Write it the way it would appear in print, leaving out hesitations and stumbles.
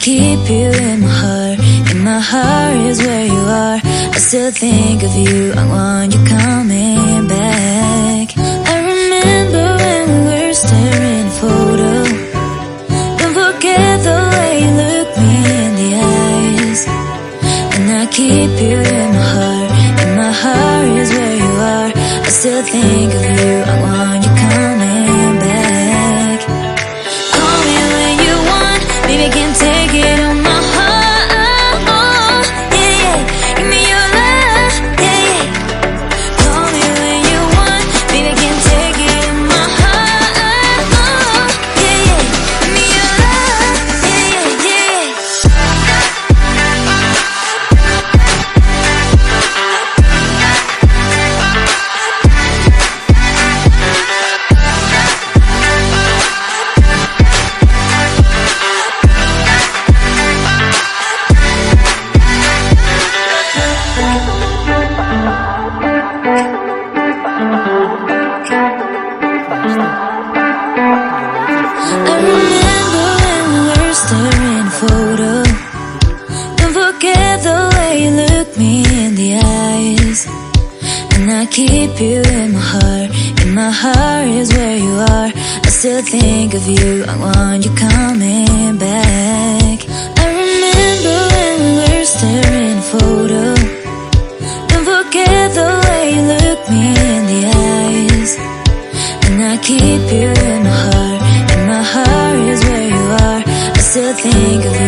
keep you in my heart. In my heart is where you are. I still think of you, I want you coming back. I remember when we were staring at a photo. Don't forget the way you look me in the eyes. And I keep you in my heart. In my heart is where you are. I still think of you, I want you coming back. Call me when you want, baby, I can't take it on my heart. Yeah, yeah, give me your love, yeah, yeah. Call me when you want, baby, I can't take it on my heart. Yeah, yeah, give me your love, yeah, yeah, I remember when we were staring at a photo. Don't forget the way you look me in the eyes. And I keep you in my heart. In my heart is where you are. I still think of you, I want you coming back. I remember when we were staring at a photo. Don't forget the way you look me in the eyes. And I keep you in my heart. In my heart is where you are. I still think of you.